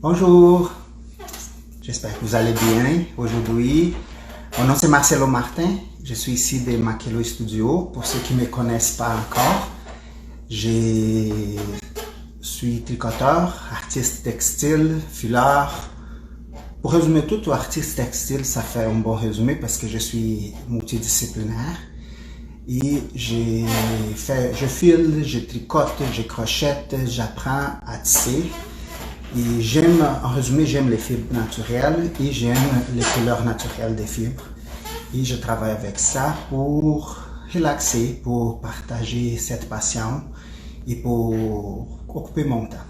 Bonjour, j'espère que vous allez bien aujourd'hui. Mon nom c'est Marcelo Martin, je suis ici de Makelo Studio. Pour ceux qui ne me connaissent pas encore, je suis tricoteur, artiste textile, fileur. Pour résumer tout, artiste textile, ça fait un bon résumé parce que je suis multidisciplinaire. Et je file, je tricote, je crochette, j'apprends à tisser. Et j'aime, en résumé, j'aime les fibres naturelles et j'aime les couleurs naturelles des fibres. Et je travaille avec ça pour relaxer, pour partager cette passion et pour occuper mon temps.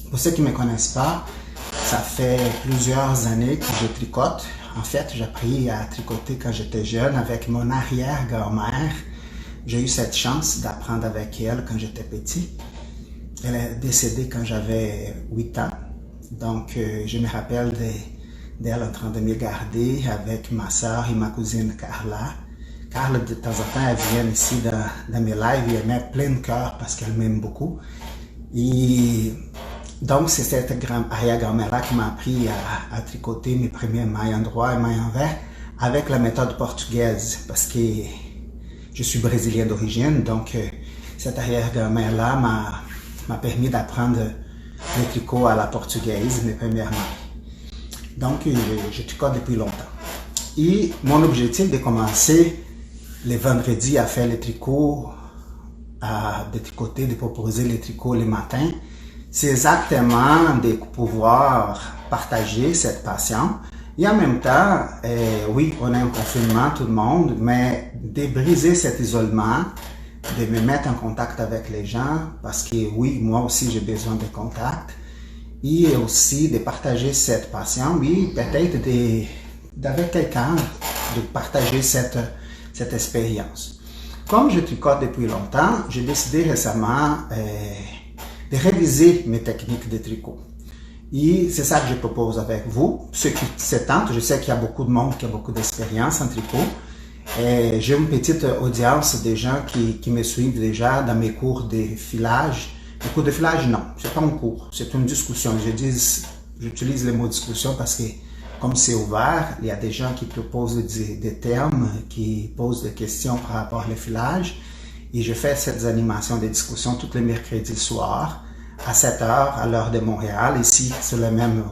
Pour ceux qui ne me connaissent pas, ça fait plusieurs années que je tricote. En fait, j'ai appris à tricoter quand j'étais jeune avec mon arrière-grand-mère. J'ai eu cette chance d'apprendre avec elle quand j'étais petit. Elle est décédée quand j'avais 8 ans. Donc, je me rappelle d'elle en train de me garder avec ma soeur et ma cousine Carla. Carla, de temps en temps, elle vient ici dans mes lives et elle met plein de cœur parce qu'elle m'aime beaucoup. Et donc, c'est cette arrière-grand-mère-là qui m'a appris à tricoter mes premiers mailles en droit et mailles envers avec la méthode portugaise parce que je suis brésilien d'origine. Donc, cette arrière-grand-mère-là m'a permis d'apprendre le tricot à la portugaise, mes premières mailles. Donc, je tricote depuis longtemps. Et mon objectif de commencer les vendredis à faire les tricots, de tricoter, de proposer les tricots les matins, c'est exactement de pouvoir partager cette passion. Et en même temps, oui, on est en confinement, tout le monde, mais de briser cet isolement, de me mettre en contact avec les gens, parce que oui, moi aussi j'ai besoin de contact, et aussi de partager cette passion, oui, peut-être d'avec quelqu'un, de partager cette expérience. Comme je tricote depuis longtemps, j'ai décidé récemment de réviser mes techniques de tricot. Et c'est ça que je propose avec vous. Ceux qui se tentent, je sais qu'il y a beaucoup de monde qui a beaucoup d'expérience en tricot. J'ai une petite audience de gens qui me suivent déjà dans mes cours de filage. Les cours de filage, non, c'est pas un cours, c'est une discussion. J'utilise le mot discussion parce que comme c'est ouvert, il y a des gens qui proposent des termes, qui posent des questions par rapport au filage. Et je fais cette animation de discussion tous les mercredis soirs à 7 h à l'heure de Montréal, ici sur la même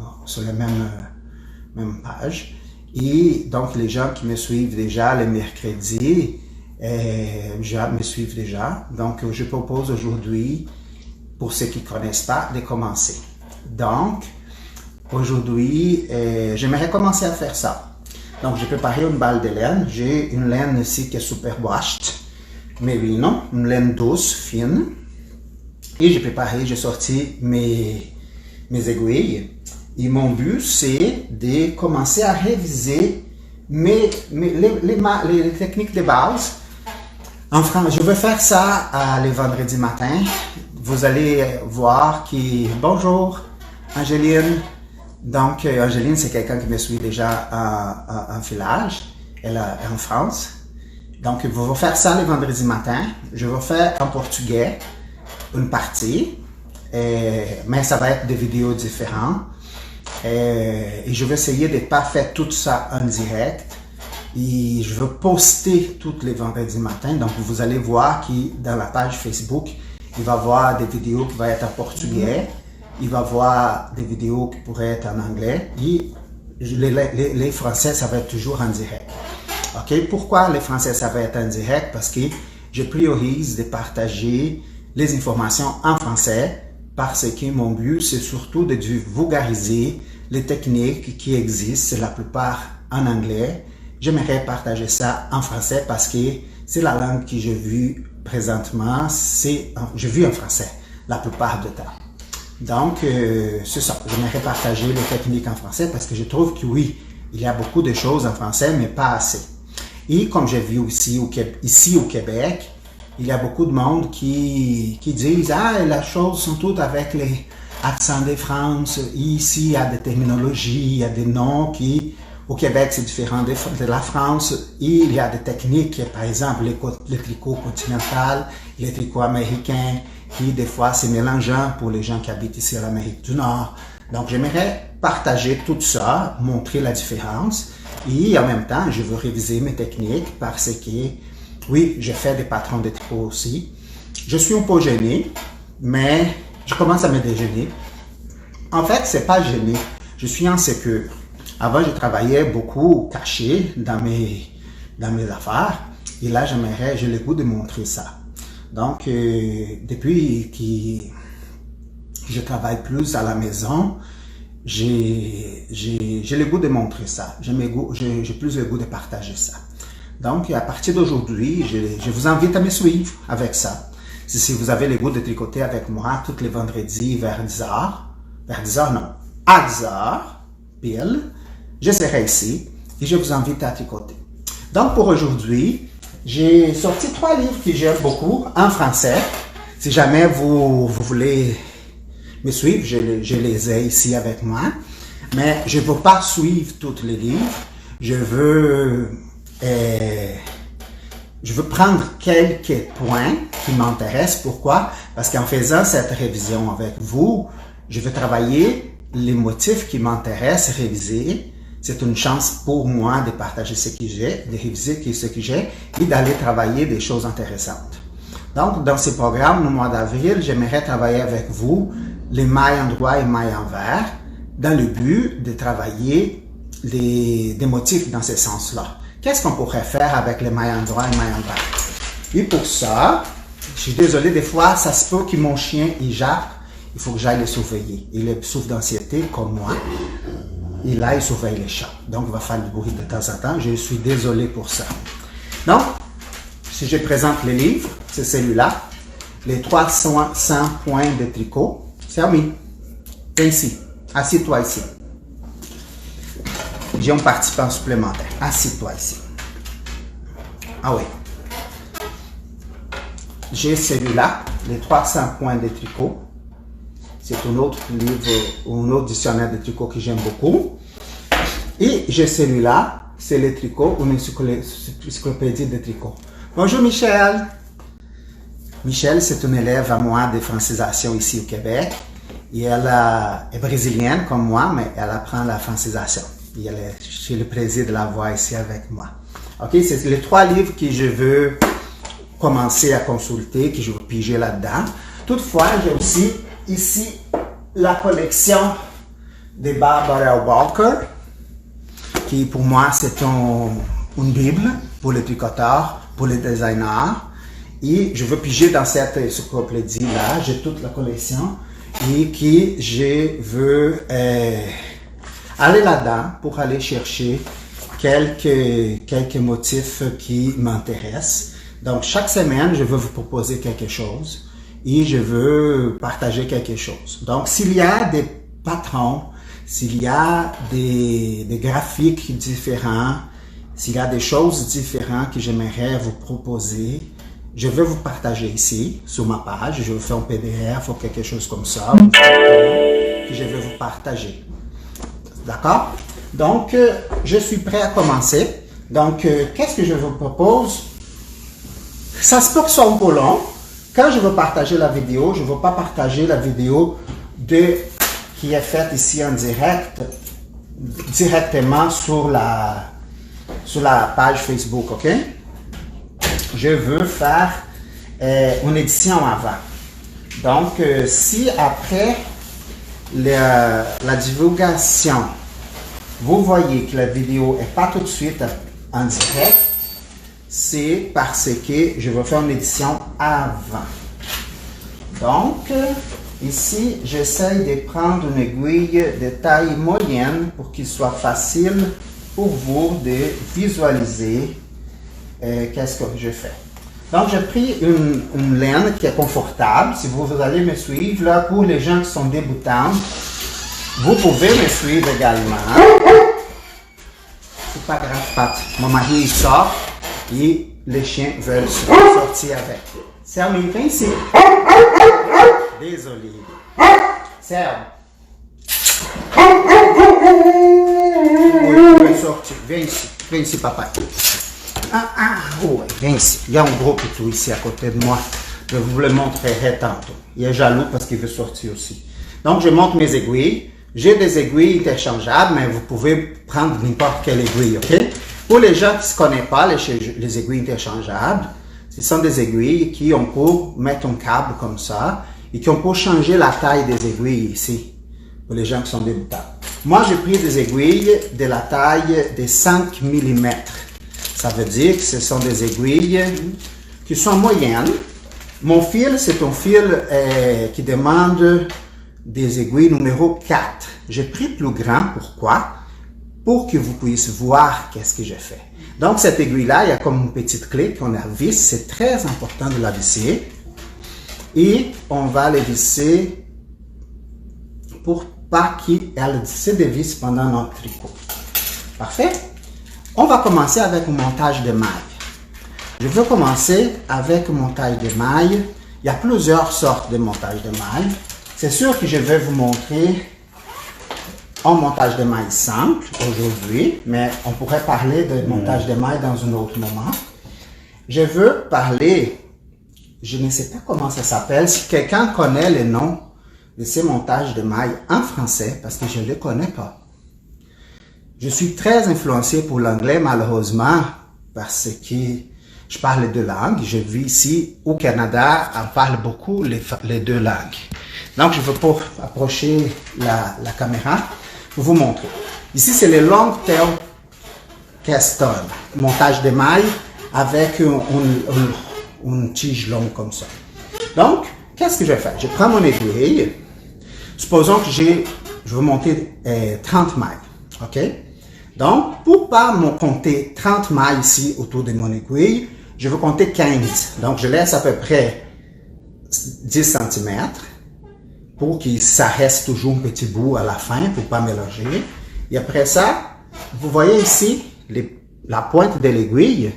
page. Et donc les gens qui me suivent déjà les mercredis, me suivent déjà. Donc je propose aujourd'hui, pour ceux qui ne connaissent pas, de commencer. Donc aujourd'hui, j'aimerais commencer à faire ça. Donc j'ai préparé une balle de laine. J'ai une laine ici qui est super washed. Merino, une laine douce, fine. Et j'ai sorti mes aiguilles. Et mon but, c'est de commencer à réviser les techniques de base. En France, je vais faire ça les vendredis matin. Vous allez voir qui... Bonjour, Angéline. Donc, Angéline, c'est quelqu'un qui me suit déjà en filage. Elle est en France. Donc, je vais faire ça les vendredis matin. Je vais faire en portugais une partie, mais ça va être des vidéos différentes. Et je vais essayer de ne pas faire tout ça en direct. Et je vais poster tous les vendredis matin. Donc, vous allez voir que dans la page Facebook, il va y avoir des vidéos qui vont être en portugais. Il va y avoir des vidéos qui pourraient être en anglais. Et les français, ça va être toujours en direct. Ok, pourquoi les français ça va être en direct? Parce que je priorise de partager les informations en français parce que mon but c'est surtout de vulgariser les techniques qui existent, la plupart en anglais. J'aimerais partager ça en français parce que c'est la langue que j'ai vue présentement, j'ai vu en français la plupart du temps. Donc c'est ça, j'aimerais partager les techniques en français parce que je trouve que oui, il y a beaucoup de choses en français mais pas assez. Et comme j'ai vu ici au Québec, il y a beaucoup de monde qui disent « Ah, les choses sont toutes avec les accents de France. Ici, il y a des terminologies, il y a des noms qui, au Québec, c'est différent de la France. Et il y a des techniques, par exemple, le tricot continental, le tricot américain, qui des fois c'est mélangeant pour les gens qui habitent ici à l'Amérique du Nord. Donc, j'aimerais partager tout ça, montrer la différence. Et en même temps, je veux réviser mes techniques parce que, oui, je fais des patrons de tricot aussi. Je suis un peu gêné, mais je commence à me déjeuner. En fait, c'est pas gêné. Je suis insécure. Avant, je travaillais beaucoup caché dans mes affaires. Et là, j'ai le goût de montrer ça. Donc, depuis que je travaille plus à la maison, j'ai le goût de montrer ça. J'ai plus le goût de partager ça. Donc, à partir d'aujourd'hui, je vous invite à me suivre avec ça. Si vous avez le goût de tricoter avec moi tous les vendredis vers 10h, vers 10h non, à 10h, pile, je serai ici et je vous invite à tricoter. Donc, pour aujourd'hui, j'ai sorti 3 livres que j'aime beaucoup en français. Si jamais vous voulez me suivre, je les ai ici avec moi. Mais je ne veux pas suivre tous les livres. Je veux prendre quelques points qui m'intéressent. Pourquoi? Parce qu'en faisant cette révision avec vous, je vais travailler les motifs qui m'intéressent, réviser. C'est une chance pour moi de partager ce que j'ai, de réviser ce que j'ai et d'aller travailler des choses intéressantes. Donc, dans ce programme, au mois d'avril, j'aimerais travailler avec vous les mailles en droit et mailles envers dans le but de travailler des motifs dans ce sens-là. Qu'est-ce qu'on pourrait faire avec les mailles en droit et mailles envers? Et pour ça, je suis désolé, des fois, ça se peut que mon chien, il jappe, il faut que j'aille le surveiller. Il souffre d'anxiété comme moi. Et là, il surveille les chats. Donc, il va faire du bruit de temps en temps. Je suis désolé pour ça. Donc, si je présente le livre, c'est celui-là. Les 300 points de tricot. C'est Xiaomi. Viens ici. Assis-toi ici. J'ai un participant supplémentaire. Assis-toi ici. Ah oui. J'ai celui-là. Les 300 points de tricot. C'est un autre livre, un autre dictionnaire de tricot que j'aime beaucoup. Et j'ai celui-là, c'est le tricot, une encyclopédie de tricot. Bonjour Michel. Michel, c'est une élève à moi de francisation ici au Québec. Et elle est brésilienne comme moi, mais elle apprend la francisation. Et elle est chez le président de la voix ici avec moi. Ok, c'est les 3 livres que je veux commencer à consulter, que je veux piger là-dedans. Toutefois, j'ai aussi ici la collection de Barbara Walker, qui pour moi c'est une bible pour les tricoteurs, pour les designers. Et je veux piger dans cette encyclopédie-là, j'ai toute la collection, et que je veux aller là-dedans pour aller chercher quelques motifs qui m'intéressent. Donc chaque semaine, je veux vous proposer quelque chose. Et je veux partager quelque chose. Donc, s'il y a des patrons, s'il y a des graphiques différents, s'il y a des choses différentes que j'aimerais vous proposer, je vais vous partager ici, sur ma page. Je vais faire un PDF ou quelque chose comme ça, une photo que je vais vous partager. D'accord? Donc, je suis prêt à commencer. Donc, qu'est-ce que je vous propose? Ça se peut que ce soit un peu long. Quand je veux partager la vidéo, je ne veux pas partager la vidéo qui est faite ici en direct, directement sur la page Facebook, ok? Je veux faire une édition avant. Donc, si après la divulgation, vous voyez que la vidéo n'est pas tout de suite en direct, c'est parce que je vais faire une édition avant. Donc, ici, j'essaie de prendre une aiguille de taille moyenne pour qu'il soit facile pour vous de visualiser qu'est-ce que je fais. Donc, j'ai pris une laine qui est confortable. Si vous allez me suivre, là, pour les gens qui sont débutants, vous pouvez me suivre également. C'est pas grave, Pat. Mon mari, il sort. Et les chiens veulent sortir avec. Serge, viens ici. Désolé. Serge. Oui, sortir. Viens ici, papa. Oui, viens ici. Il y a un gros pitou ici à côté de moi. Je vous le montrerai tantôt. Il est jaloux parce qu'il veut sortir aussi. Donc, je monte mes aiguilles. J'ai des aiguilles interchangeables, mais vous pouvez prendre n'importe quelle aiguille, ok? Pour les gens qui ne se connaissent pas les aiguilles interchangeables, ce sont des aiguilles qui on peut mettre un câble comme ça et qui on peut changer la taille des aiguilles ici, pour les gens qui sont débutants. Moi, j'ai pris des aiguilles de la taille de 5 mm. Ça veut dire que ce sont des aiguilles qui sont moyennes. Mon fil, c'est un fil qui demande des aiguilles numéro 4. J'ai pris plus grand, pourquoi? Pour que vous puissiez voir qu'est-ce que j'ai fait. Donc, cette aiguille-là, il y a comme une petite clé qu'on la visse. C'est très important de la visser. Et on va la visser pour pas qu'elle se dévisse pendant notre tricot. Parfait? On va commencer avec un montage de mailles. Je vais commencer avec un montage de mailles. Il y a plusieurs sortes de montage de mailles. C'est sûr que je vais vous montrer un montage de mailles simple aujourd'hui, mais on pourrait parler de montage de mailles dans un autre moment. Je veux parler, je ne sais pas comment ça s'appelle, si quelqu'un connaît le nom de ces montages de mailles en français, parce que je ne le connais pas. Je suis très influencé pour l'anglais, malheureusement, parce que je parle deux langues. Je vis ici au Canada, on parle beaucoup les deux langues. Donc, je vais approcher la caméra pour vous montrer. Ici, c'est le long tail Keston, montage de mailles avec une tige longue comme ça. Donc, qu'est-ce que je fais? Je prends mon aiguille. Supposons que je veux monter 30 mailles. OK? Donc, pour pas me compter 30 mailles ici autour de mon aiguille, je veux compter 15. Donc, je laisse à peu près 10 cm pour que ça reste toujours un petit bout à la fin pour pas mélanger. Et après ça, vous voyez ici la pointe de l'aiguille.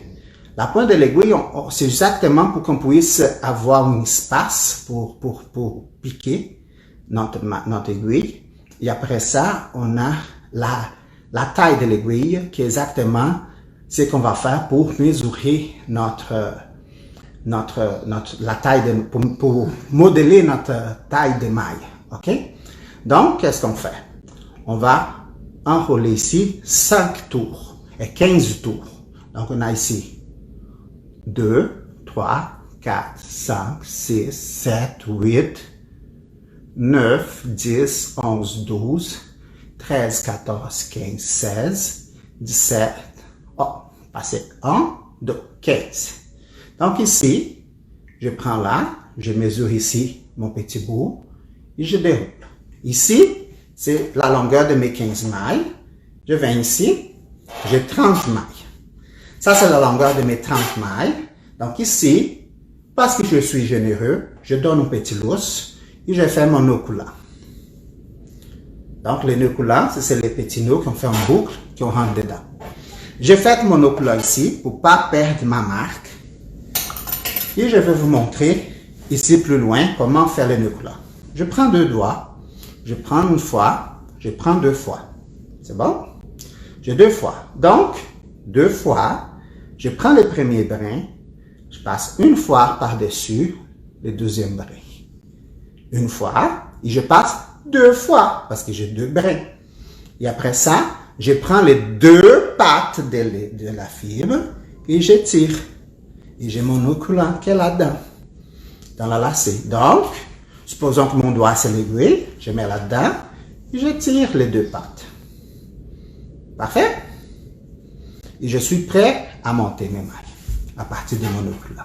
La pointe de l'aiguille, c'est exactement pour qu'on puisse avoir un espace pour piquer notre aiguille. Et après ça, on a la taille de l'aiguille qui est exactement ce qu'on va faire pour mesurer la taille pour modeler notre taille de maille. OK? Donc, qu'est-ce qu'on fait? On va enrouler ici 5 tours et 15 tours. Donc, on a ici 2, 3, 4, 5, 6, 7, 8, 9, 10, 11, 12, 13, 14, 15, 16, 17, passez 1, 2, 15. Donc ici, je prends là, je mesure ici mon petit bout et je déroule. Ici, c'est la longueur de mes 15 mailles. Je viens ici, j'ai 30 mailles. Ça, c'est la longueur de mes 30 mailles. Donc ici, parce que je suis généreux, je donne un petit lousse et je fais mon nœud coulant. Donc les nœuds coulants, c'est les petits nœuds qu'on fait en boucle, qu'on rentre dedans. Je fais mon nœud coulant ici pour ne pas perdre ma marque. Et je vais vous montrer ici plus loin comment faire le nœud coulant. Je prends 2 doigts, je prends une fois, je prends 2 fois. C'est bon? J'ai 2 fois. Donc, 2 fois, je prends le premier brin, je passe une fois par-dessus le deuxième brin. Une fois, et je passe 2 fois, parce que j'ai 2 brins. Et après ça, je prends les 2 pattes de la fibre et je tire. Et j'ai mon nœud coulant qui est là-dedans, dans la lacet. Donc, supposons que mon doigt c'est l'aiguille, je mets là-dedans et je tire les 2 pattes. Parfait? Et je suis prêt à monter mes mailles à partir de mon nœud coulant.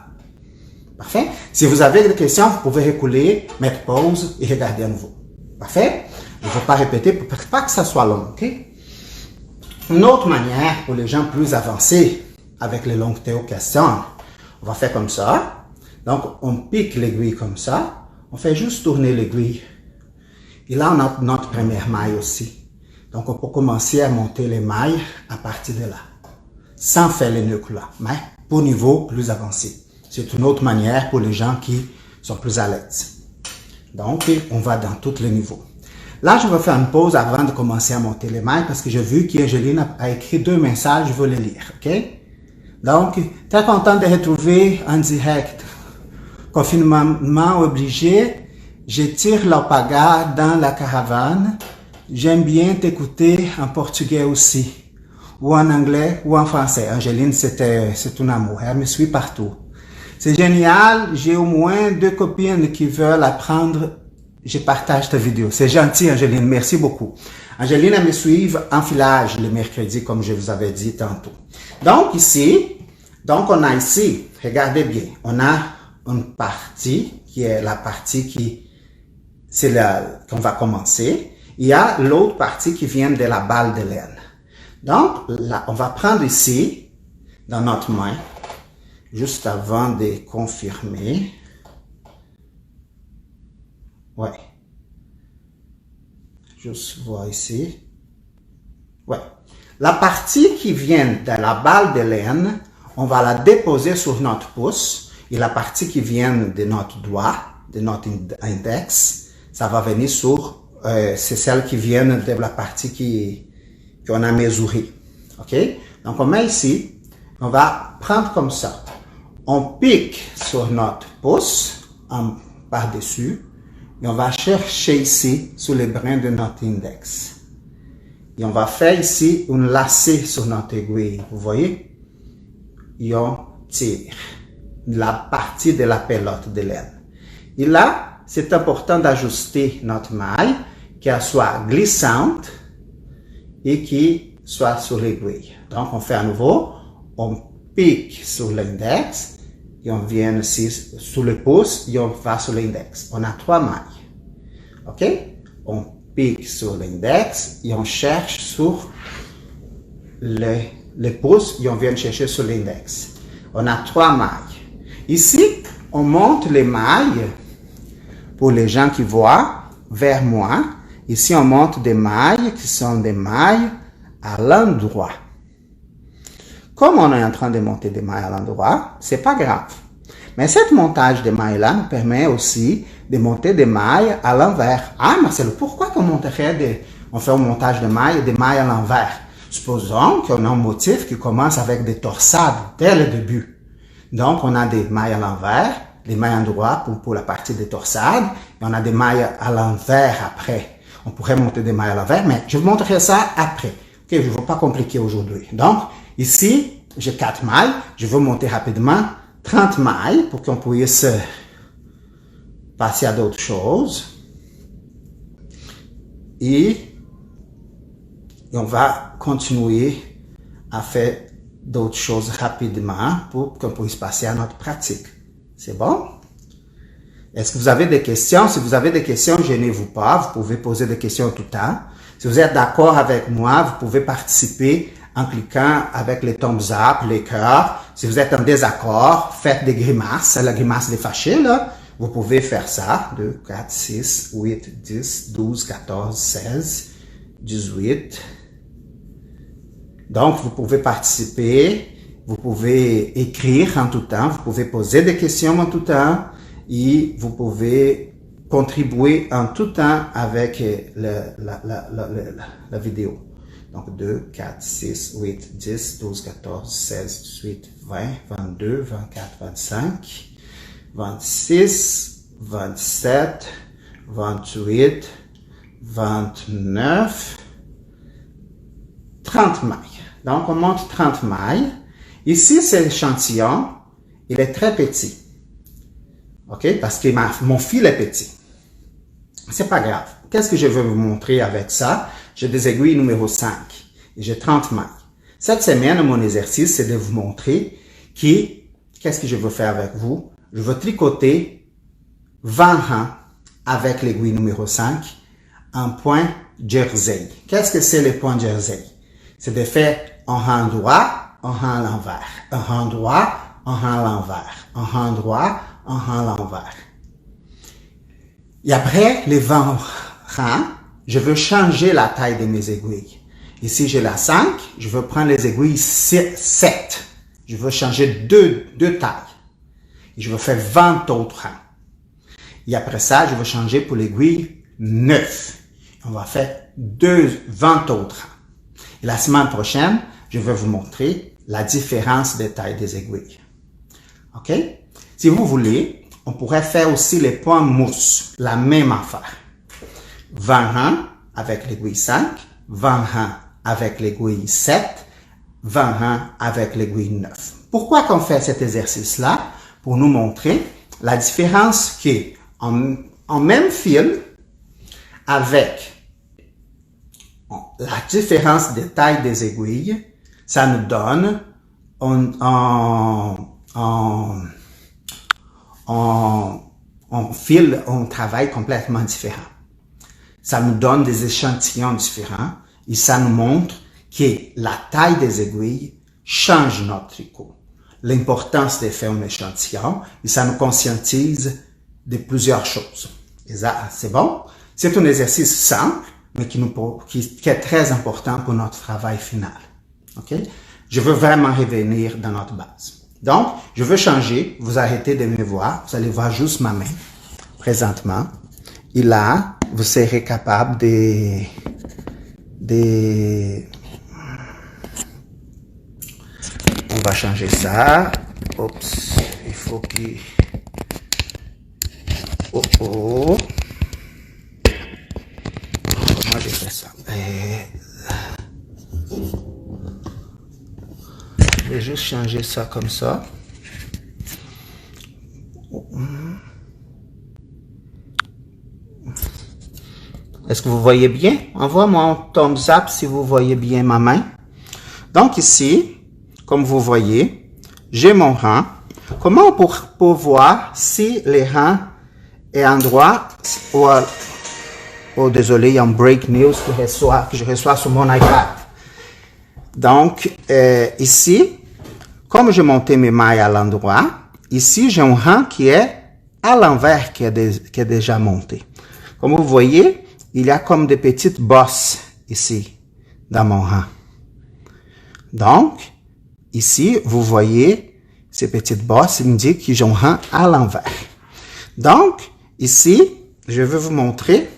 Parfait? Si vous avez des questions, vous pouvez reculer, mettre pause et regarder à nouveau. Parfait? Je ne vais pas répéter pour pas que ça soit long, ok? Une autre manière pour les gens plus avancés avec les longues tails questions, on va faire comme ça. Donc, on pique l'aiguille comme ça. On fait juste tourner l'aiguille. Et là, on a notre première maille aussi. Donc, on peut commencer à monter les mailles à partir de là, sans faire les nœuds coulants, mais pour niveau plus avancé. C'est une autre manière pour les gens qui sont plus à l'aise. Donc, on va dans tous les niveaux. Là, je vais faire une pause avant de commencer à monter les mailles parce que j'ai vu qu'Angeline a écrit 2 messages, je vais les lire, ok? Donc, très content de retrouver en direct. Confinement obligé, je tire l'alpaga dans la caravane j'aime bien t'écouter en portugais aussi, ou en anglais, ou en français. Angeline, c'est un amour, elle me suit partout. C'est génial, j'ai au moins 2 copines qui veulent apprendre. Je partage ta vidéo. C'est gentil, Angeline, merci beaucoup. Angeline, elle me suit en filage le mercredi, comme je vous avais dit tantôt. Donc ici, on a ici, regardez bien, on a une partie qui est la partie c'est là qu'on va commencer. Il y a l'autre partie qui vient de la balle de laine. Donc, là, on va prendre ici, dans notre main, juste avant de confirmer. Ouais. Juste voir ici. Ouais. La partie qui vient de la balle de laine, on va la déposer sur notre pouce. Et la partie qui vient de notre doigt, de notre index, ça va venir sur, c'est celle qui vient de la partie qu'on a mesurée. OK? Donc, on met ici, on va prendre comme ça. On pique sur notre pouce, par-dessus, et on va chercher ici, sur les brins de notre index. Et on va faire ici un lacet sur notre aiguille. Vous voyez? Et on tire la partie de la pelote de laine. Et là, c'est important d'ajuster notre maille, qu'elle soit glissante et qui soit sur l'aiguille. Donc, on fait à nouveau, on pique sur l'index et on vient ici sur le pouce et on va sur l'index. On a 3 mailles. OK? On pique sur l'index et on cherche sur le pouce et on vient chercher sur l'index. On a 3 mailles. Ici, on monte les mailles pour les gens qui voient vers moi. Ici, on monte des mailles qui sont des mailles à l'endroit. Comme on est en train de monter des mailles à l'endroit, c'est pas grave. Mais cette montage de mailles-là nous permet aussi de monter des mailles à l'envers. Ah, Marcelo, pourquoi on fait un montage de mailles et des mailles à l'envers? Supposons qu'on a un motif qui commence avec des torsades dès le début. Donc, on a des mailles à l'envers, des mailles à l'endroit pour la partie des torsades, et on a des mailles à l'envers après. On pourrait monter des mailles à l'envers, mais je vous montrerai ça après. Ok, je ne veux pas compliquer aujourd'hui. Donc, ici, j'ai 4 mailles. Je veux monter rapidement 30 mailles pour qu'on puisse passer à d'autres choses. Et on va continuer à faire d'autres choses rapidement pour qu'on puisse passer à notre pratique. C'est bon? Est-ce que vous avez des questions? Si vous avez des questions, gênez-vous pas. Vous pouvez poser des questions tout le temps. Si vous êtes d'accord avec moi, vous pouvez participer en cliquant avec les thumbs up, les cœurs. Si vous êtes en désaccord, faites des grimaces. La grimace des fâchés, là. Vous pouvez faire ça. 2, 4, 6, 8, 10, 12, 14, 16, 18. Donc, vous pouvez participer. Vous pouvez écrire en tout temps. Vous pouvez poser des questions en tout temps. Et vous pouvez contribuer en tout temps avec la vidéo. Donc 2, 4, 6, 8, 10, 12, 14, 16, 18, 20, 22, 24, 25, 26, 27, 28, 29, 30 mailles. Donc on monte 30 mailles. Ici, c'est l'échantillon. Il est très petit. OK? Parce que mon fil est petit. C'est pas grave. Qu'est-ce que je veux vous montrer avec ça? J'ai des aiguilles numéro 5 et j'ai 30 mailles. Cette semaine, mon exercice, c'est de vous montrer qu'est-ce que je veux faire avec vous? Je veux tricoter 20 rangs avec l'aiguille numéro 5 en point jersey. Qu'est-ce que c'est le point jersey? C'est de faire un rang droit, un rang à l'envers. Un rang droit, un rang à l'envers. Un rang droit, un rang à l'envers. Et après les 20 rangs, je veux changer la taille de mes aiguilles. Ici, j'ai la 5, je veux prendre les aiguilles 7. Je veux changer deux tailles. Et je veux faire 20 autres rangs. Et après ça, je veux changer pour l'aiguille 9. On va faire 20 autres rangs. Et la semaine prochaine, je vais vous montrer la différence des tailles des aiguilles. OK? Si vous voulez, on pourrait faire aussi les points mousse, la même affaire. 20 rangs avec l'aiguille 5, 21 avec l'aiguille 7, 21 avec l'aiguille 9. Pourquoi qu'on fait cet exercice-là? Pour nous montrer la différence qui en même fil, avec la différence des tailles des aiguilles, ça nous donne un travail complètement différent. Ça nous donne des échantillons différents et ça nous montre que la taille des aiguilles change notre tricot. L'importance de faire un échantillon et ça nous conscientise de plusieurs choses. Et ça, c'est bon. C'est un exercice simple, mais qui est très important pour notre travail final. OK? Je veux vraiment revenir dans notre base. Donc, je veux changer. Vous arrêtez de me voir. Vous allez voir juste ma main présentement. Et là, vous serez capable on va changer ça. Oups, il faut qu'il... Comment j'ai fait ça? Je vais juste changer ça comme ça. Est-ce que vous voyez bien? Envoie-moi un thumbs up si vous voyez bien ma main. Donc ici, comme vous voyez, j'ai mon rang. Comment pour voir si le rang est endroit ou désolé, il y a un break news que je reçois sur mon iPad. Donc, ici, comme j'ai monté mes mailles à l'endroit, ici, j'ai un rang qui est à l'envers, qui est déjà monté. Comme vous voyez, il y a comme des petites bosses ici, dans mon rang. Donc, ici, vous voyez ces petites bosses, ils me disent que j'ai un rang à l'envers. Donc, ici, je vais vous montrer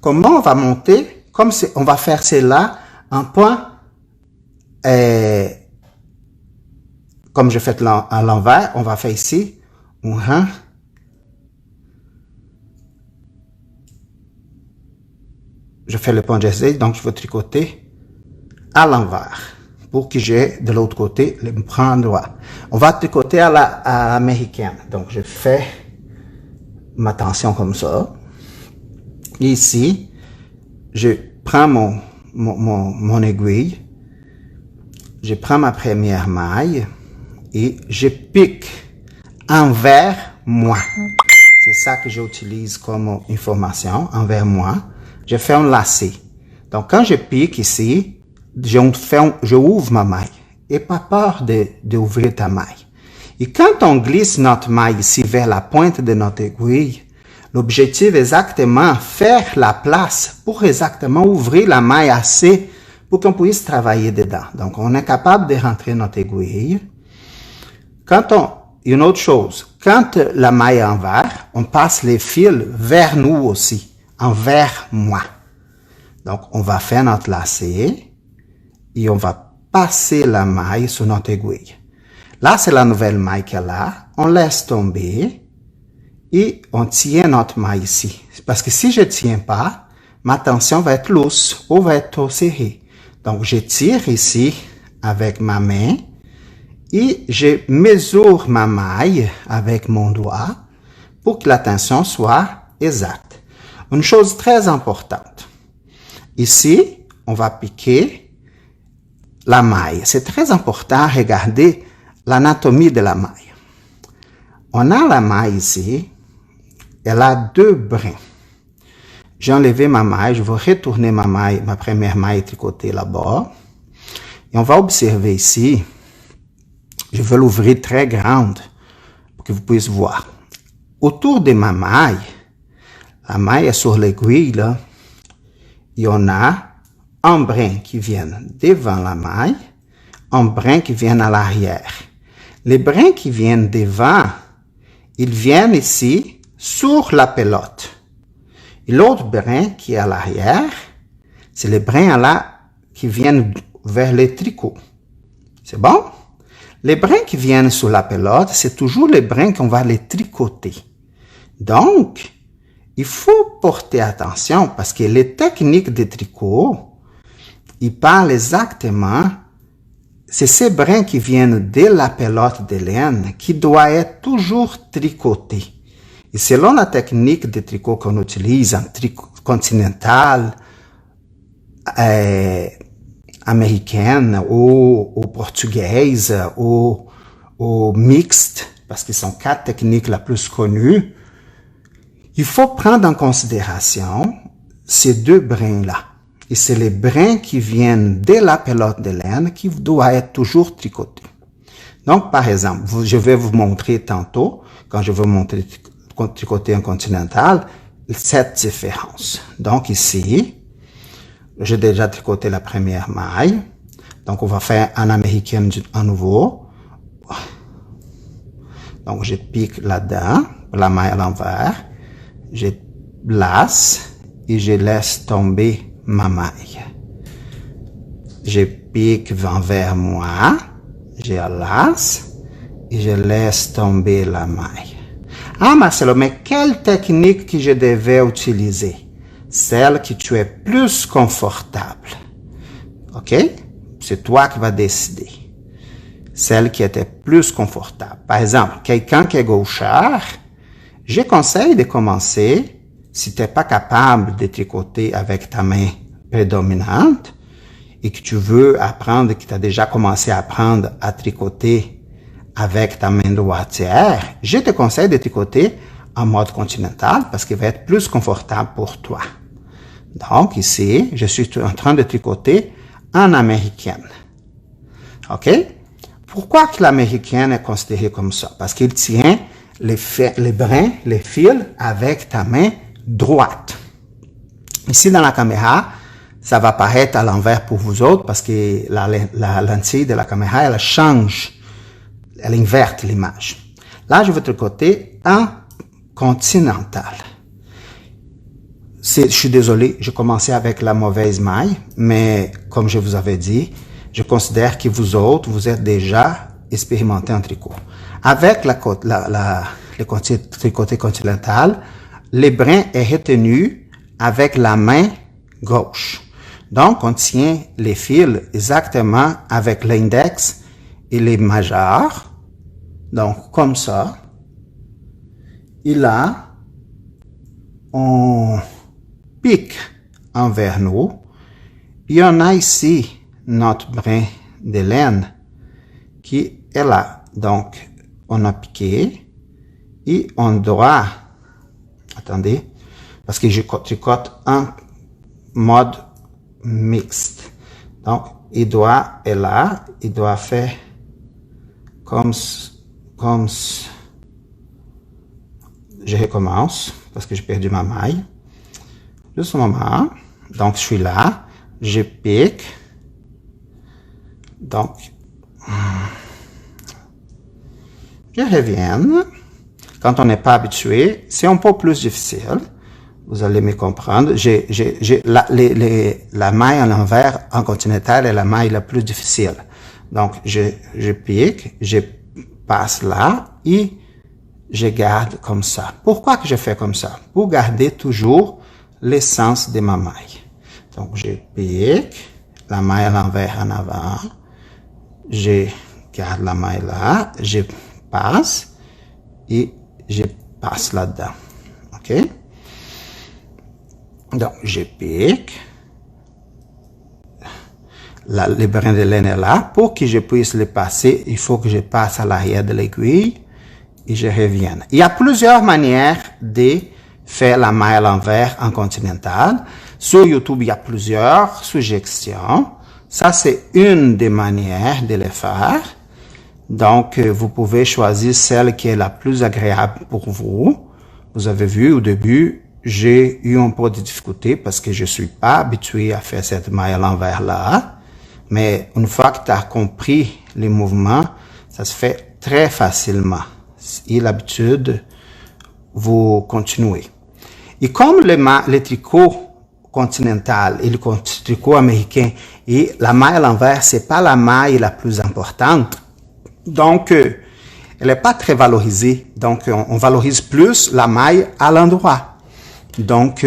comment on va monter, comme on va faire cela en point, comme je fais à l'envers, on va faire ici un rang. Je fais le point d'essai, donc je vais tricoter à l'envers pour que j'ai de l'autre côté le point droit. On va tricoter à l'américaine. Donc je fais ma tension comme ça. Et ici, je prends mon aiguille, je prends ma première maille et je pique envers moi. C'est ça que j'utilise comme information, envers moi. Je fais un lacet. Donc, quand je pique ici, je ouvre ma maille. Et pas peur d'ouvrir ta maille. Et quand on glisse notre maille ici vers la pointe de notre aiguille, l'objectif est exactement faire la place pour exactement ouvrir la maille assez pour qu'on puisse travailler dedans. Donc, on est capable de rentrer notre aiguille. Une autre chose, quand la maille est envers, on passe les fils vers nous aussi. Envers moi. Donc, on va faire notre lacet et on va passer la maille sur notre aiguille. Là, c'est la nouvelle maille qu'elle a. On laisse tomber et on tient notre maille ici. Parce que si je ne tiens pas, ma tension va être loose ou va être trop serrée. Donc, je tire ici avec ma main et je mesure ma maille avec mon doigt pour que la tension soit exacte. Une chose très importante. Ici, on va piquer la maille. C'est très important de regarder l'anatomie de la maille. On a la maille ici. Elle a deux brins. J'ai enlevé ma maille. Je vais retourner ma première maille tricotée là-bas. Et on va observer ici. Je vais l'ouvrir très grande pour que vous puissiez voir. Autour de ma maille, la maille est sur l'aiguille, là. Et on a un brin qui vient devant la maille, un brin qui vient à l'arrière. Les brins qui viennent devant, ils viennent ici sur la pelote. Et l'autre brin qui est à l'arrière, c'est les brins là qui viennent vers les tricots. C'est bon? Les brins qui viennent sur la pelote, c'est toujours les brins qu'on va les tricoter. Donc, il faut porter attention parce que les techniques de tricot, ils parlent exactement, c'est ces brins qui viennent de la pelote de laine qui doit être toujours tricoté. Et selon la technique de tricot qu'on utilise en tricot continental, américaine ou portugaise ou mixte, parce que sont 4 techniques les plus connues, il faut prendre en considération ces 2 brins-là. Et c'est les brins qui viennent de la pelote de laine qui doivent être toujours tricotés. Donc, par exemple, je vais vous montrer tantôt, quand je vais vous montrer tricoter en continental, cette différence. Donc, ici, j'ai déjà tricoté la première maille. Donc, on va faire en américaine à nouveau. Donc, je pique là-dedans, la maille à l'envers. Je lasse et je laisse tomber ma maille. Je pique envers moi, je lasse et je laisse tomber la maille. Ah Marcelo, mais quelle technique que je devais utiliser? Celle que tu es plus confortable. Ok? C'est toi qui vas décider. Celle qui était plus confortable. Par exemple, quelqu'un qui est gauchère, je conseille de commencer, si tu n'es pas capable de tricoter avec ta main prédominante et que tu veux apprendre, que tu as déjà commencé à apprendre à tricoter avec ta main droitière, je te conseille de tricoter en mode continental parce qu'il va être plus confortable pour toi. Donc ici, je suis en train de tricoter en américaine. OK? Pourquoi que l'américaine est considérée comme ça? Parce qu'il tient les brins, les fils avec ta main droite. Ici dans la caméra, ça va paraître à l'envers pour vous autres parce que la lentille de la caméra, elle change, elle inverte l'image. Là, je vais tricoter en continental. Je suis désolé, j'ai commencé avec la mauvaise maille, mais comme je vous avais dit, je considère que vous autres, vous êtes déjà expérimentés en tricot. Avec le tricoté continental, le brin est retenu avec la main gauche. Donc, on tient les fils exactement avec l'index et les majeurs. Donc, comme ça. Et là, on pique envers nous. Et on a ici notre brin de laine qui est là. Donc, on a piqué et on doit, attendez, parce que je tricote en mode mixte. Donc, il doit être là, il doit faire comme je recommence parce que j'ai perdu ma maille. Juste un moment. Donc, je suis là, je pique. Donc, je reviens. Quand on n'est pas habitué, c'est un peu plus difficile. Vous allez me comprendre. La maille à l'envers en continental est la maille la plus difficile. Donc, je pique, je passe là et je garde comme ça. Pourquoi que je fais comme ça? Pour garder toujours l'essence de ma maille. Donc, je pique, la maille à l'envers en avant, je garde la maille là, je passe et je passe là-dedans. OK? Donc, je pique. Le brin de laine est là. Pour que je puisse le passer, il faut que je passe à l'arrière de l'aiguille et je revienne. Il y a plusieurs manières de faire la maille à l'envers en continental. Sur YouTube, il y a plusieurs suggestions. Ça, c'est une des manières de le faire. Donc, vous pouvez choisir celle qui est la plus agréable pour vous. Vous avez vu au début, j'ai eu un peu de difficulté parce que je suis pas habitué à faire cette maille à l'envers là. Mais une fois que tu as compris les mouvements, ça se fait très facilement. Et l'habitude, vous continuez. Et comme le tricot continental et le tricot américain et la maille à l'envers, c'est pas la maille la plus importante. Donc, elle n'est pas très valorisée. Donc, on valorise plus la maille à l'endroit. Donc,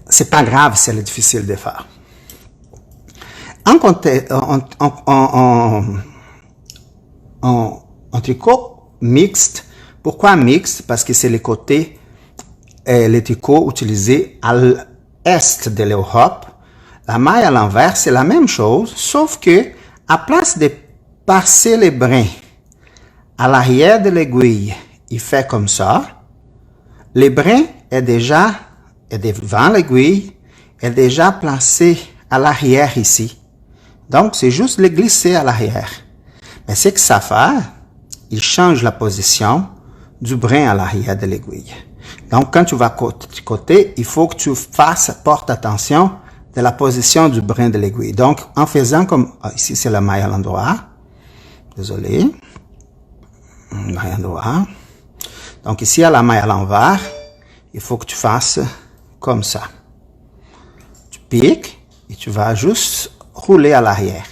c'est pas grave si elle est difficile de faire. En tricot mixte, pourquoi mixte? Parce que c'est le côté, les tricots utilisés à l'est de l'Europe. La maille à l'envers, c'est la même chose, sauf que, à place de passer les brins à l'arrière de l'aiguille, il fait comme ça. Le brin est devant l'aiguille, est déjà placé à l'arrière ici. Donc, c'est juste le glisser à l'arrière. Mais ce que ça fait, il change la position du brin à l'arrière de l'aiguille. Donc, quand tu vas tricoter, il faut que tu porte attention de la position du brin de l'aiguille. Donc, en faisant comme, ici c'est la maille à l'endroit. Désolé. Maille à l'endroit. Donc, ici à la maille à l'envers, il faut que tu fasses comme ça. Tu piques et tu vas juste rouler à l'arrière.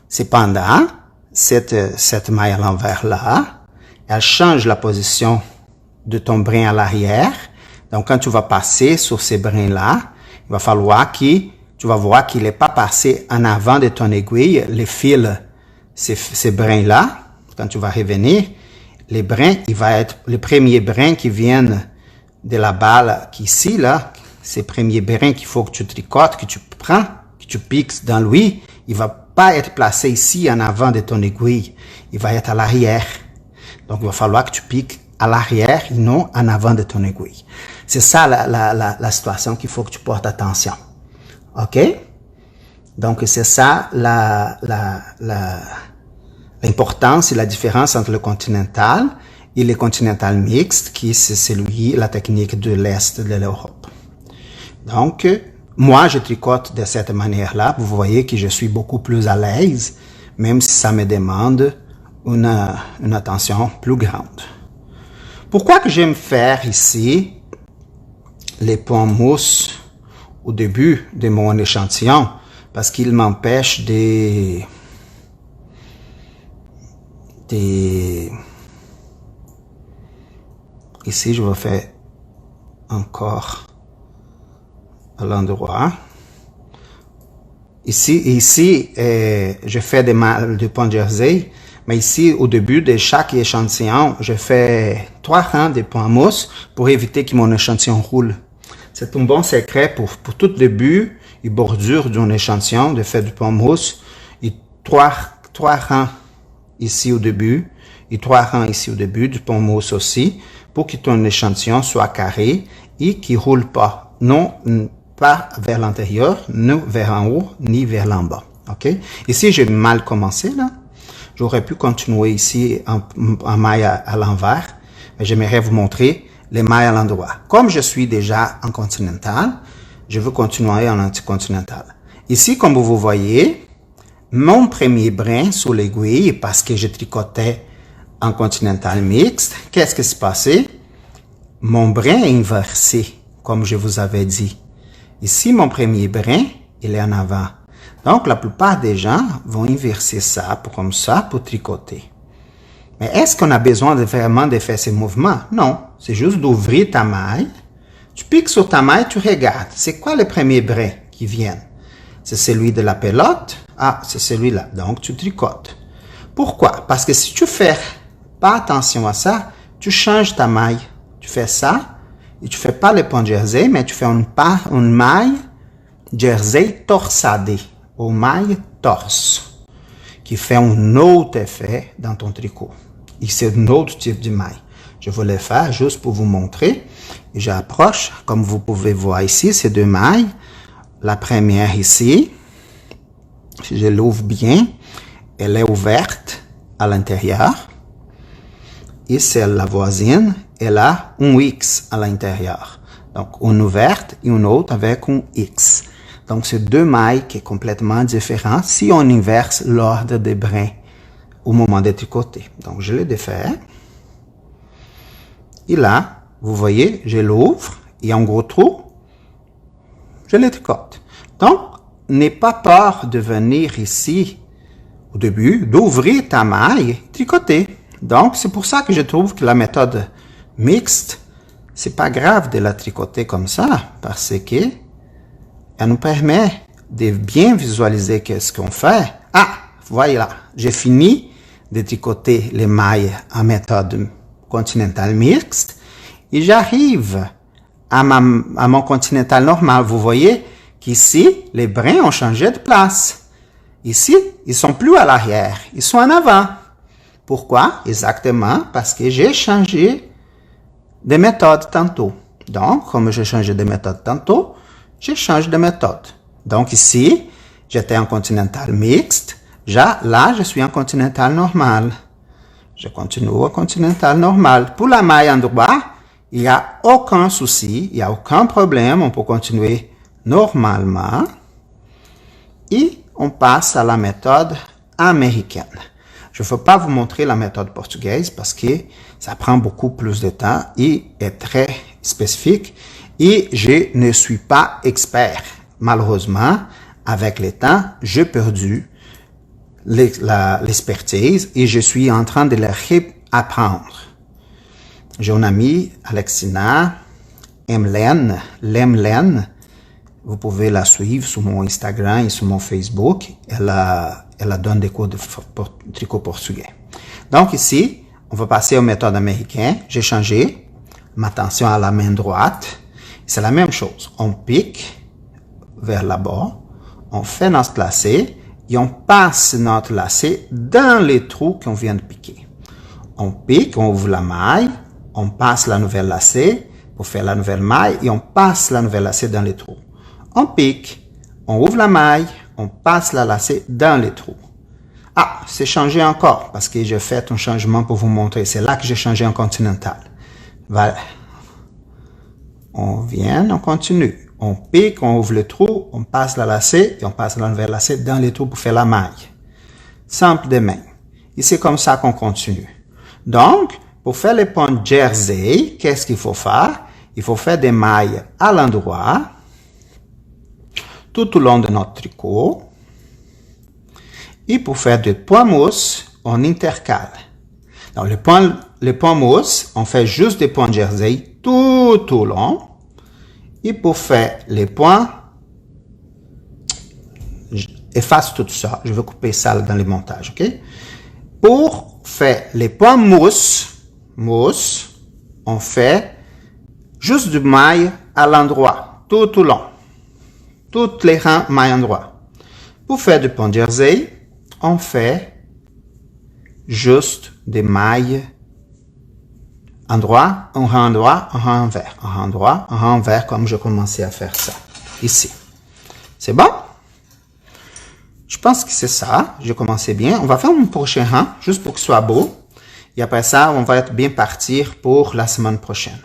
Cependant, cette maille à l'envers là, elle change la position de ton brin à l'arrière. Donc, quand tu vas passer sur ces brins-là, il va falloir tu vas voir qu'il n'est pas passé en avant de ton aiguille, les fils, ces brins-là. Quand tu vas revenir, les brins, il va être le premier brin qui viennent de la balle qui ici, là, ces premiers brins qu'il faut que tu tricotes, que tu prends, que tu piques dans lui, il va pas être placé ici en avant de ton aiguille, il va être à l'arrière. Donc, il va falloir que tu piques à l'arrière et non en avant de ton aiguille. C'est ça la situation qu'il faut que tu portes attention. OK? Donc, c'est ça l'importance et la différence entre le continental et le continental mixte, qui c'est la technique de l'Est de l'Europe. Donc, moi, je tricote de cette manière-là. Vous voyez que je suis beaucoup plus à l'aise, même si ça me demande une attention plus grande. Pourquoi que j'aime faire ici les points mousse au début de mon échantillon? Parce qu'il m'empêche Ici, je vais faire encore à l'endroit. Ici, je fais des points jersey, mais ici, au début de chaque échantillon, je fais 3 rangs de points mousse pour éviter que mon échantillon roule. C'est un bon secret pour tout début et bordure d'un échantillon de faire du point mousse. Et 3 rangs ici au début et 3 rangs ici au début du point mousse aussi pour que ton échantillon soit carré et qu'il ne roule pas. Non, pas vers l'intérieur, ni vers en haut, ni vers l'en bas. OK? Ici, j'ai mal commencé là. J'aurais pu continuer ici en maille à l'envers, mais j'aimerais vous montrer les mailles à l'endroit. Comme je suis déjà en continental, je veux continuer en anticontinental. Ici, comme vous voyez, mon premier brin sous l'aiguille, parce que je tricotais en continental mixte, qu'est-ce qui s'est passé? Mon brin est inversé, comme je vous avais dit. Ici, mon premier brin, il est en avant. Donc, la plupart des gens vont inverser ça comme ça pour tricoter. Mais est-ce qu'on a besoin vraiment de faire ces mouvements? Non, c'est juste d'ouvrir ta maille. Tu piques sur ta maille, tu regardes. C'est quoi le premier brin qui vient? C'est celui de la pelote? Ah, c'est celui-là. Donc, tu tricotes. Pourquoi? Parce que si tu fais pas attention à ça, tu changes ta maille. Tu fais ça et tu fais pas le point jersey, mais tu fais une maille jersey torsadée, ou maille torse, qui fait un autre effet dans ton tricot. Et c'est un autre type de maille. Je vais le faire juste pour vous montrer. Et j'approche, comme vous pouvez voir ici, ces 2 mailles. La première ici, si je l'ouvre bien, elle est ouverte à l'intérieur. Et celle, la voisine, elle a un X à l'intérieur. Donc, une ouverte et une autre avec un X. Donc, c'est 2 mailles qui sont complètement différentes si on inverse l'ordre des brins au moment de tricoter. Donc, je le défais. Et là, vous voyez, je l'ouvre et en gros trou, je le tricote. Donc, n'aie pas peur de venir ici au début, d'ouvrir ta maille, tricoter. Donc, c'est pour ça que je trouve que la méthode mixte c'est pas grave de la tricoter comme ça parce que elle nous permet de bien visualiser ce qu'on fait. Ah, voyez là, j'ai fini de tricoter les mailles en méthode continentale mixte et j'arrive à mon continental normal. Vous voyez qu'ici, les brins ont changé de place. Ici, ils sont plus à l'arrière, ils sont en avant. Pourquoi? Exactement parce que j'ai changé de méthode tantôt. Donc, comme j'ai changé de méthode tantôt, je change de méthode. Donc ici, j'étais en continental mixte. Là, je suis en continental normal. Je continue au continental normal. Pour la maille endroit, il n'y a aucun souci, il n'y a aucun problème. On peut continuer normalement. Et on passe à la méthode américaine. Je ne veux pas vous montrer la méthode portugaise parce que ça prend beaucoup plus de temps et est très spécifique. Et je ne suis pas expert. Malheureusement, avec le temps, j'ai perdu l'expertise et je suis en train de la réapprendre. J'ai une amie, Alexina Lemlen. Vous pouvez la suivre sur mon Instagram et sur mon Facebook. Elle donne des cours de tricot portugais. Donc ici, on va passer aux méthodes américaines. J'ai changé ma tension à la main droite. C'est la même chose. On pique vers là-bas, on fait notre lacet et on passe notre lacet dans les trous qu'on vient de piquer. On pique, on ouvre la maille, on passe la nouvelle lacet pour faire la nouvelle maille et on passe la nouvelle lacet dans les trous. On pique, on ouvre la maille, on passe la lacet dans les trous. Ah, c'est changé encore parce que j'ai fait un changement pour vous montrer. C'est là que j'ai changé en continental. Voilà. On vient, on continue. On pique, on ouvre le trou, on passe la lacet et on passe la nouvelle lacet dans les trous pour faire la maille. Simple de main. Et c'est comme ça qu'on continue. Donc, pour faire les ponts jersey, qu'est-ce qu'il faut faire? Il faut faire des mailles à l'endroit, tout au long de notre tricot. Et pour faire des points mousse, on intercale. Donc, les points mousse, on fait juste des points jersey tout au long. Et pour faire les points, efface tout ça. Je vais couper ça dans les montages, ok? Pour faire les points mousse, on fait juste du maille à l'endroit, tout au long. Toutes les rangs maille endroit. Pour faire du point jersey, on fait juste des mailles endroit, un rang droit, un rang envers, un rang droit, un rang envers, comme je commençais à faire ça, ici. C'est bon? Je pense que c'est ça. J'ai commencé bien. On va faire un prochain rang, juste pour qu'il soit beau. Et après ça, on va être bien partir pour la semaine prochaine.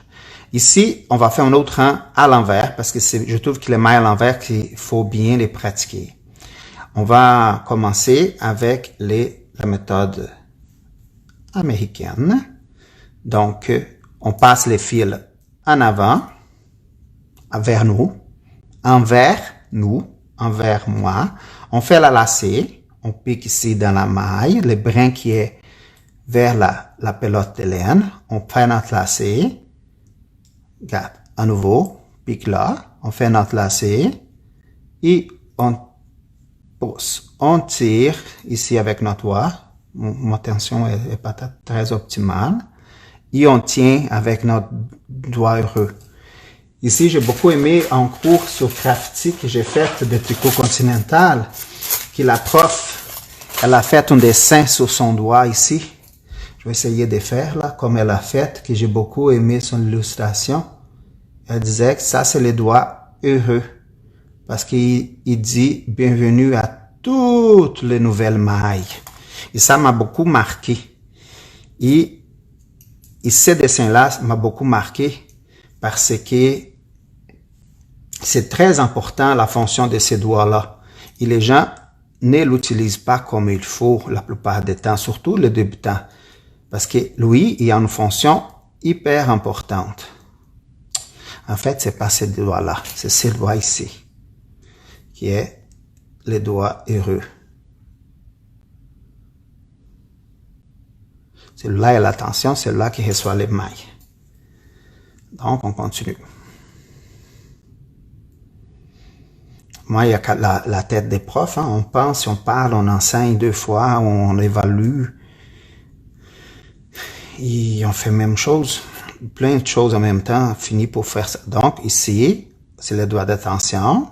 Ici, on va faire un autre rang à l'envers, parce que je trouve que les mailles à l'envers, il faut bien les pratiquer. On va commencer avec la méthode américaine. Donc, on passe les fils en avant, vers nous, envers moi. On fait la lacet, on pique ici dans la maille, le brin qui est vers la pelote de laine. On fait notre lacet. Regarde, à nouveau, pique là, on fait notre lacet et on pousse. On tire ici avec notre doigt. Ma tension est pas très optimale. Et on tient avec notre doigt heureux. Ici, j'ai beaucoup aimé un cours sur Crafty que j'ai fait de tricot continental, que la prof, elle a fait un dessin sur son doigt ici. Je vais essayer de faire là, comme elle a fait, que j'ai beaucoup aimé son illustration. Elle disait que ça, c'est les doigts heureux. Parce qu'il dit bienvenue à toutes les nouvelles mailles. Et ça m'a beaucoup marqué. Et ce dessin-là m'a beaucoup marqué parce que c'est très important la fonction de ces doigts-là. Et les gens ne l'utilisent pas comme il faut la plupart du temps, surtout les débutants. Parce que lui, il a une fonction hyper importante. En fait, c'est pas ce doigt-là, c'est ce doigt ici, qui est le doigt heureux. Celui-là est l'attention, c'est là qui reçoit les mailles. Donc, on continue. Moi, il y a la tête des profs. Hein. On pense, on parle, on enseigne 2 fois, on évalue. Et on fait la même chose. Plein de choses en même temps, on finit pour faire ça. Donc, ici, c'est le doigt d'attention.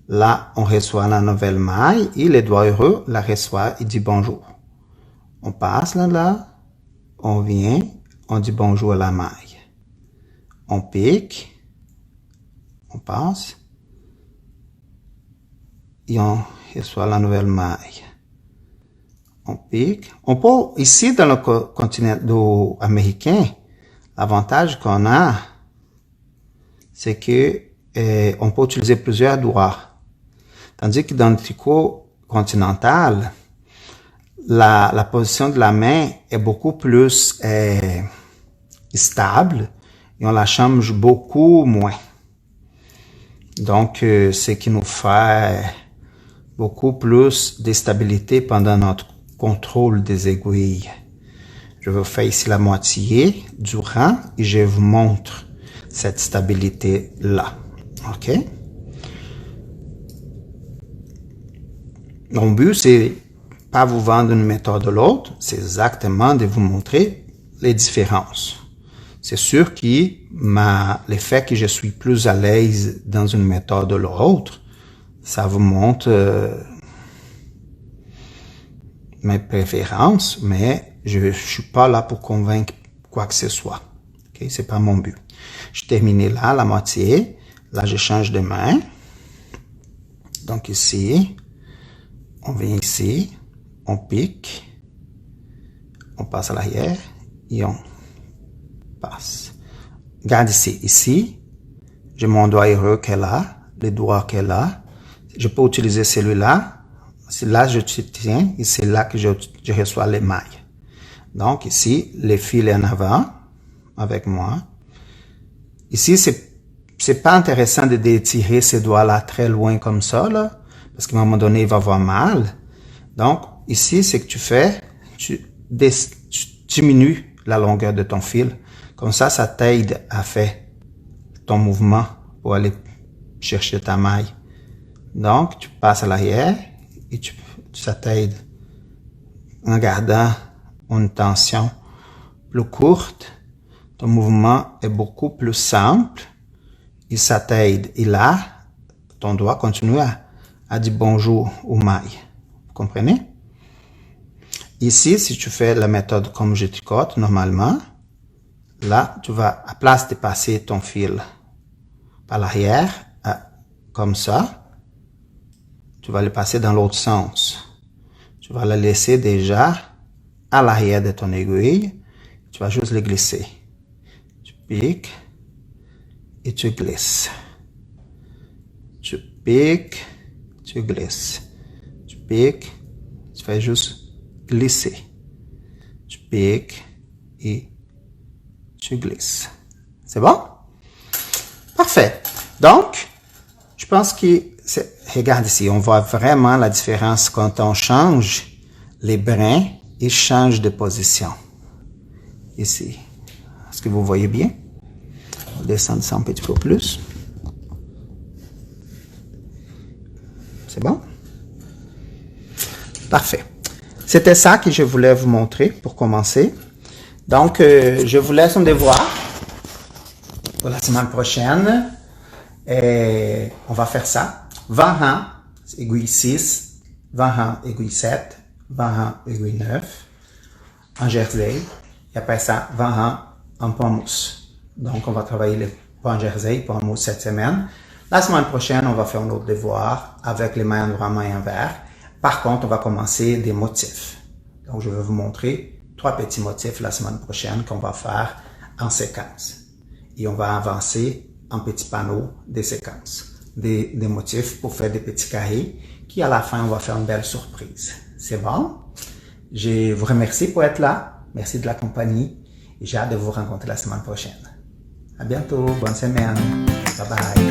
Là, on reçoit la nouvelle maille. Et le doigt heureux la reçoit et dit bonjour. On passe là. On vient. On dit bonjour à la maille. On pique. On passe. Et on reçoit la nouvelle maille. On pique. On peut, ici, dans le continent américain, l'avantage qu'on a, c'est que on peut utiliser plusieurs doigts. Tandis que dans le tricot continental, la position de la main est beaucoup plus stable et on la change beaucoup moins. Donc, ce qui nous fait beaucoup plus de stabilité pendant notre contrôle des aiguilles. Je vous fais ici la moitié du rang et je vous montre cette stabilité-là. OK? Mon but, c'est pas vous vendre une méthode ou l'autre, c'est exactement de vous montrer les différences. C'est sûr que le fait que je suis plus à l'aise dans une méthode ou l'autre, ça vous montre mes préférences, mais je suis pas là pour convaincre quoi que ce soit. Okay? C'est pas mon but. Je termine là, la moitié. Là, je change de main. Donc ici, on vient ici, on pique, on passe à l'arrière et on passe. Regarde ici. Ici, j'ai mon doigt heureux qui est là, le doigt qui est là. Je peux utiliser celui-là. C'est là que je tiens et c'est là que je reçois les mailles. Donc ici, le fil est en avant avec moi. Ici, c'est pas intéressant de détirer ces doigts-là très loin comme ça, là, parce qu'à un moment donné, il va avoir mal. Donc ici, c'est que tu fais, tu diminues la longueur de ton fil. Comme ça t'aide à faire ton mouvement pour aller chercher ta maille. Donc, tu passes à l'arrière et ça t'aide en gardant une tension plus courte. Ton mouvement est beaucoup plus simple et ça t'aide. Et là, ton doigt continue à dire bonjour aux mailles. Vous comprenez? Ici, si tu fais la méthode comme je tricote normalement, là, tu vas, à place de passer ton fil par l'arrière, comme ça, tu vas le passer dans l'autre sens. Tu vas le laisser déjà à l'arrière de ton aiguille. Tu vas juste le glisser. Tu piques et tu glisses. Tu piques, tu glisses. Tu piques, tu fais juste glisser. Tu piques et tu glisses. C'est bon? Parfait. Donc, je pense que regarde ici, on voit vraiment la différence quand on change les brins, ils changent de position. Ici. Est-ce que vous voyez bien? On va descendre ça un petit peu plus. C'est bon? Parfait. C'était ça que je voulais vous montrer pour commencer. Donc, je vous laisse un devoir pour la semaine prochaine. Et on va faire ça. 20 rangs, aiguille 6, 20 rangs, aiguille 7, 20 rangs, aiguille 9, en jersey, et après ça, 20 rangs en point mousse. Donc, on va travailler le point jersey, point mousse cette semaine. La semaine prochaine, on va faire un autre devoir avec les mailles endroit, mailles envers. Par contre, on va commencer des motifs. Donc, je vais vous montrer 3 petits motifs la semaine prochaine qu'on va faire en séquence. Et on va avancer en petits panneaux des séquences. Des motifs pour faire des petits carrés qui à la fin on va faire une belle surprise. C'est bon? Je vous remercie pour être là. Merci de la compagnie et j'ai hâte de vous rencontrer la semaine prochaine. À bientôt. Bonne semaine. Bye bye.